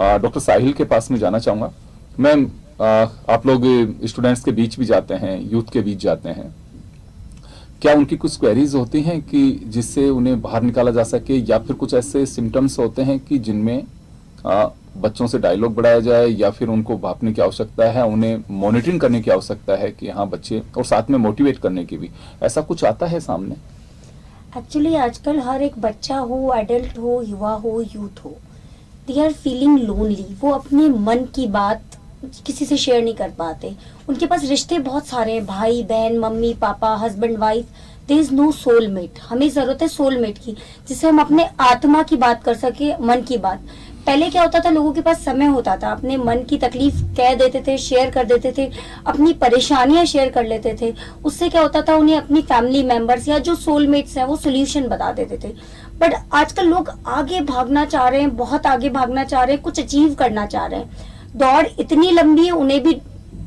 Doctor साहिल के पास में जाना चाहूंगा। मैम, आप लोग स्टूडेंट्स के बीच भी जाते हैं, यूथ के बीच जाते हैं, क्या उनकी कुछ क्वेरीज होती हैं कि जिससे उन्हें बाहर निकाला जा सके, या फिर कुछ ऐसे सिम्टम्स होते हैं कि जिनमें बच्चों से डायलॉग बढ़ाया जाए, या फिर उनको भापने की आवश्यकता है, उन्हें मॉनिटरिंग करने की आवश्यकता है कि हाँ बच्चे, और साथ में मोटिवेट करने की भी, ऐसा कुछ आता है सामने? एक्चुअली आजकल हर एक बच्चा हो, एडल्ट हो, युवा हो, यूथ हो, दे आर फीलिंग लोनली। वो अपने मन की बात किसी से शेयर नहीं कर पाते। उनके पास रिश्ते बहुत सारे हैं, भाई बहन, mummy papa, husband wife, there is no soulmate. हमें जरूरत है सोलमेट की, जिससे हम अपने आत्मा की बात कर सके, मन की बात। पहले क्या होता था, लोगों के पास समय होता था, अपने मन की तकलीफ कह देते थे, शेयर कर देते थे, अपनी परेशानियां शेयर कर लेते थे। उससे क्या होता था, उन्हें अपनी फैमिली मेंबर्स या जो सोलमेट्स हैं वो सोल्यूशन बता देते थे। बट आजकल लोग आगे भागना चाह रहे हैं, बहुत आगे भागना चाह रहे हैं, कुछ अचीव करना चाह रहे हैं। दौड़ इतनी लंबी है, उन्हें भी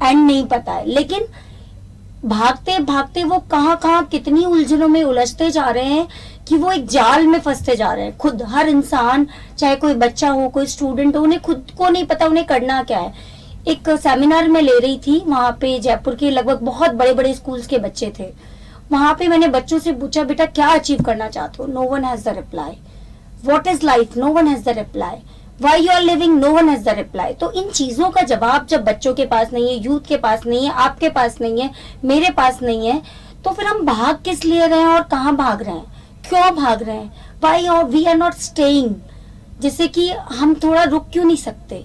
एंड नहीं पता है, लेकिन भागते भागते वो कहाँ कहाँ कितनी उलझनों में उलझते जा रहे हैं कि वो एक जाल में फंसते जा रहे हैं। खुद हर इंसान, चाहे कोई बच्चा हो, कोई स्टूडेंट हो, उन्हें खुद को नहीं पता उन्हें करना क्या है। एक सेमिनार में ले रही थी, वहां पे जयपुर के लगभग बहुत बड़े बड़े स्कूल्स के बच्चे थे। वहां पे मैंने बच्चों से पूछा, बेटा क्या अचीव करना चाहते हो? No one has the reply. What is life? No one has the reply. Why you are living? No one has the reply। तो इन चीजों का जवाब जब बच्चों के पास नहीं है, यूथ के पास नहीं है, आपके पास नहीं है, मेरे पास नहीं है, तो फिर हम भाग किस लिए रहे हैं और कहाँ भाग रहे हैं, क्यों भाग रहे हैं? Why we are not staying? जैसे कि हम थोड़ा रुक क्यों नहीं सकते,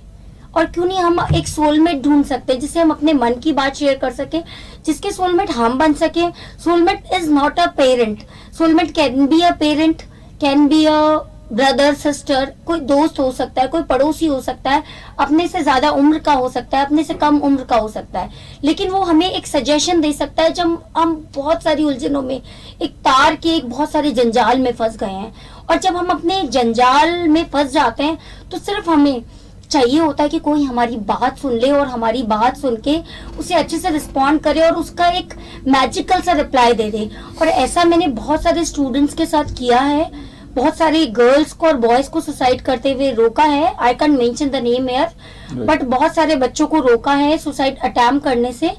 और क्यों नहीं हम एक सोलमेट ढूंढ सकते जिससे हम अपने मन की बात शेयर कर सके, जिसके सोलमेट हम बन सके। Soulmate is not a parent. Soulmate can be a parent, can be a brother, sister, कोई दोस्त हो सकता है, कोई पड़ोसी हो सकता है, अपने से ज्यादा उम्र का हो सकता है, अपने से कम उम्र का हो सकता है, लेकिन वो हमें एक सजेशन दे सकता है जब हम बहुत सारी उलझनों में, एक तार के एक बहुत सारे जंजाल में फंस गए हैं। और जब हम अपने जंजाल में फंस जाते हैं तो सिर्फ हमें चाहिए होता है कि कोई हमारी बात सुन ले, और हमारी बात सुन के उसे अच्छे से रिस्पॉन्ड करे और उसका एक मैजिकल सा रिप्लाई दे दे। और ऐसा मैंने बहुत सारे स्टूडेंट्स के साथ किया है। बहुत सारे गर्ल्स को और बॉयज को सुसाइड करते हुए रोका है। I can mention the name here, but बहुत सारे बच्चों को रोका है सुसाइड अटेम्प्ट करने से,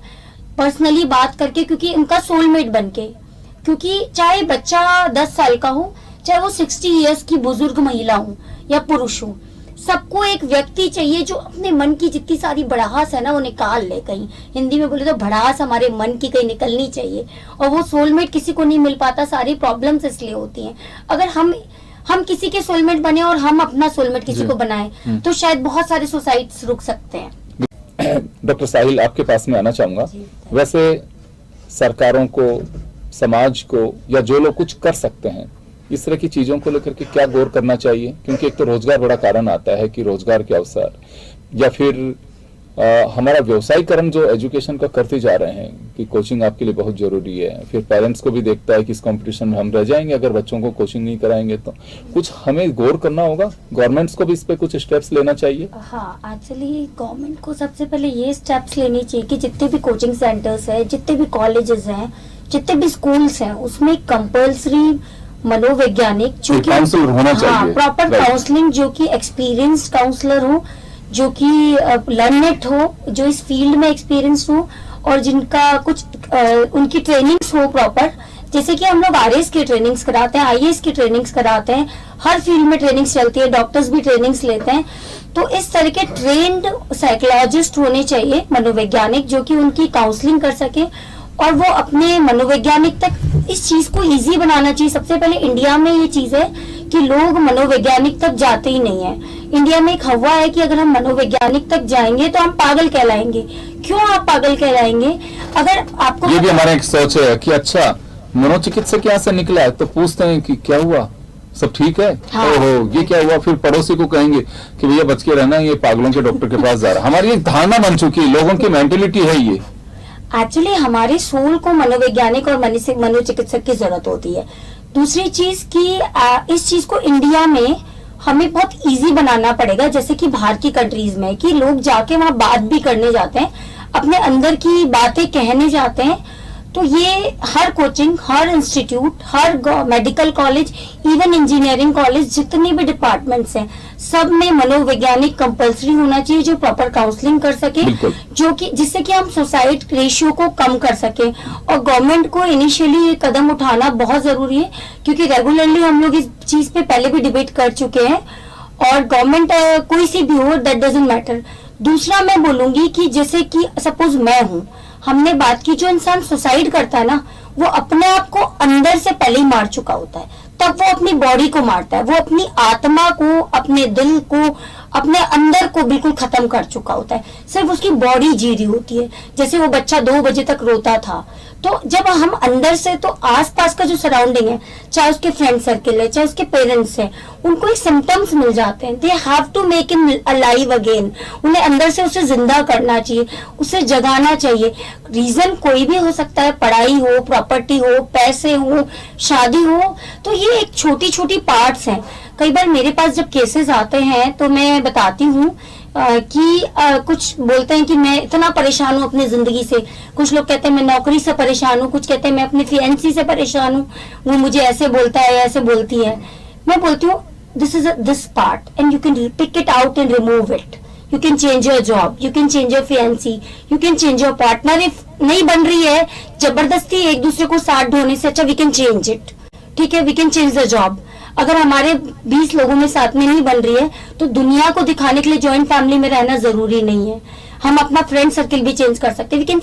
पर्सनली बात करके, क्योंकि उनका सोलमेट बनके। क्योंकि चाहे बच्चा 10 साल का हो, चाहे वो 60 इयर्स की बुजुर्ग महिला हो या पुरुष हो, सबको एक व्यक्ति चाहिए जो अपने मन की जितनी सारी भड़ास है ना वो निकाल ले। कहीं हिंदी में बोले तो भड़ास हमारे मन की कहीं निकलनी चाहिए, और वो सोलमेट किसी को नहीं मिल पाता। सारी प्रॉब्लम्स इसलिए होती हैं। अगर हम किसी के सोलमेट बने और हम अपना सोलमेट किसी को बनाए तो शायद बहुत सारे सुसाइड्स रुक सकते हैं। डॉक्टर साहिल, आपके पास में आना चाहूंगा। वैसे सरकारों को, समाज को, या जो लोग कुछ कर सकते हैं, इस तरह की चीजों को लेकर के क्या गौर करना चाहिए? क्योंकि एक तो रोजगार बड़ा कारण आता है कि रोजगार के अवसर, या फिर हमारा व्यवसायीकरण जो एजुकेशन का करते जा रहे हैं कि कोचिंग आपके लिए बहुत जरूरी है। फिर पेरेंट्स को भी देखता है कि इस कंपटीशन में हम रह जाएंगे अगर बच्चों को कोचिंग नहीं कराएंगे। तो कुछ हमें गौर करना होगा, गवर्नमेंट्स को भी इस पे कुछ स्टेप्स लेना चाहिए। हाँ, एक्चुअली गवर्नमेंट को सबसे पहले ये स्टेप्स लेने चाहिए कि जितने भी कोचिंग सेंटर्स है, जितने भी कॉलेजेस हैं, जितने भी स्कूल्स हैं, उसमें कंपल्सरी मनोवैज्ञानिक जो कि प्रॉपर काउंसलिंग, जो कि एक्सपीरियंस्ड काउंसलर हो, जो कि लर्नेड हो, जो इस फील्ड में एक्सपीरियंस हो, और जिनका कुछ उनकी ट्रेनिंग्स हो प्रॉपर। जैसे कि हम लोग आरएस की ट्रेनिंग्स कराते हैं, आईएएस की ट्रेनिंग्स कराते हैं, हर फील्ड में ट्रेनिंग्स चलती है, डॉक्टर्स भी ट्रेनिंग्स लेते हैं। तो इस तरह के ट्रेंड साइकोलॉजिस्ट होने चाहिए, मनोवैज्ञानिक, जो कि उनकी काउंसलिंग कर सके, और वो अपने मनोवैज्ञानिक तक इस चीज को इजी बनाना चाहिए। सबसे पहले इंडिया में ये चीज है कि लोग मनोवैज्ञानिक तक जाते ही नहीं है। इंडिया में एक हवा है कि अगर हम मनोवैज्ञानिक तक जाएंगे तो हम पागल कहलाएंगे। क्यों आप पागल कहलाएंगे? अगर आपको ये भी हमारा एक सोच है कि अच्छा मनोचिकित्सक यहाँ से निकला है तो पूछते हैं कि क्या हुआ, सब ठीक है? हाँ। ओहो, ये क्या हुआ? फिर पड़ोसी को कहेंगे कि भैया बच के रहना, ये पागलों के डॉक्टर के पास जा रहा है। हमारी एक धारणा बन चुकी है, लोगों की मेंटेलिटी है ये। एक्चुअली हमारे सोल को मनोवैज्ञानिक और मनोचिकित्सक की जरूरत होती है। दूसरी चीज की इस चीज को इंडिया में हमें बहुत इजी बनाना पड़ेगा, जैसे कि बाहर की कंट्रीज में कि लोग जाके वहां बात भी करने जाते हैं, अपने अंदर की बातें कहने जाते हैं। तो ये हर कोचिंग, हर इंस्टीट्यूट, हर medical college, even engineering college, जितने भी डिपार्टमेंट्स हैं, सब में मनोवैज्ञानिक कंपलसरी होना चाहिए जो प्रॉपर काउंसलिंग कर सके, जो कि जिससे कि हम सुसाइड रेशियो को कम कर सके। और गवर्नमेंट को इनिशियली ये कदम उठाना बहुत जरूरी है, क्योंकि रेगुलरली हम लोग इस चीज पे पहले भी डिबेट कर चुके हैं। और गवर्नमेंट कोई सी भी हो, दैट डजंट मैटर। दूसरा मैं बोलूंगी कि जैसे कि सपोज मैं हूँ, हमने बात की, जो इंसान सुसाइड करता है ना, वो अपने आप को अंदर से पहले ही मार चुका होता है, तब वो अपनी बॉडी को मारता है, वो अपनी आत्मा को, अपने दिल को, अपने अंदर को बिल्कुल खत्म कर चुका होता है, सिर्फ उसकी बॉडी जी रही होती है। जैसे वो बच्चा 2 बजे तक रोता था, तो जब हम अंदर से, तो आसपास का जो सराउंडिंग है, चाहे उसके फ्रेंड सर्किल है, चाहे उसके पेरेंट्स है, उनको एक सिम्टम्स मिल जाते हैं, they have to make him alive again. उन्हें अंदर से उसे जिंदा करना चाहिए, उसे जगाना चाहिए। रीजन कोई भी हो सकता है, पढ़ाई हो, प्रॉपर्टी हो, पैसे हो, शादी हो, तो ये एक छोटी छोटी पार्ट्स हैं। कई बार मेरे पास जब केसेस आते हैं तो मैं बताती हूँ कि कुछ बोलते हैं कि मैं इतना परेशान हूँ अपनी जिंदगी से, कुछ लोग कहते हैं मैं नौकरी से परेशान हूँ, कुछ कहते हैं मैं अपनी फियांसी से परेशान हूँ, वो मुझे ऐसे बोलता है, ऐसे बोलती है। मैं बोलती हूँ this is this part and you can pick it out and remove it. You can change your job, you can change your fiancee, you can change your partner. If नहीं बन रही है जबरदस्ती एक दूसरे को साथ ढोने से अच्छा वी कैन चेंज इट, ठीक है, we can change the job. अगर हमारे 20 लोगों में साथ में नहीं बन रही है तो दुनिया को दिखाने के लिए जॉइंट फैमिली में रहना जरूरी नहीं है, हम अपना फ्रेंड सर्किल भी चेंज कर सकते हैं, वी कैन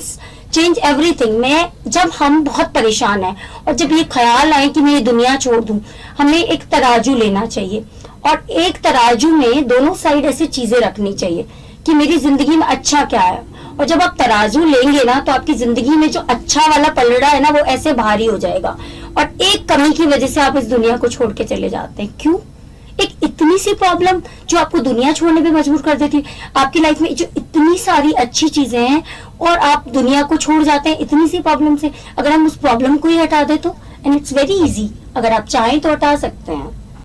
चेंज एवरीथिंग। मैं जब हम बहुत परेशान हैं और जब ये ख्याल आए कि मैं ये दुनिया छोड़ दूं, हमें एक तराजू लेना चाहिए और एक तराजू में दोनों साइड ऐसी चीजें रखनी चाहिए कि मेरी जिंदगी में अच्छा क्या है। और जब आप तराजू लेंगे ना तो आपकी जिंदगी में जो अच्छा वाला पलड़ा है ना वो ऐसे भारी हो जाएगा, और एक कमी की वजह से आप इस दुनिया को छोड़ के चले जाते हैं। क्यों? एक इतनी सी प्रॉब्लम जो आपको दुनिया छोड़ने पे मजबूर कर देती है। आपकी लाइफ में जो इतनी सारी अच्छी चीजें हैं और आप दुनिया को छोड़ जाते हैं इतनी सी प्रॉब्लम से। अगर हम उस प्रॉब्लम को ही हटा दे तो, एंड इट्स वेरी इजी, अगर आप चाहें तो हटा सकते हैं।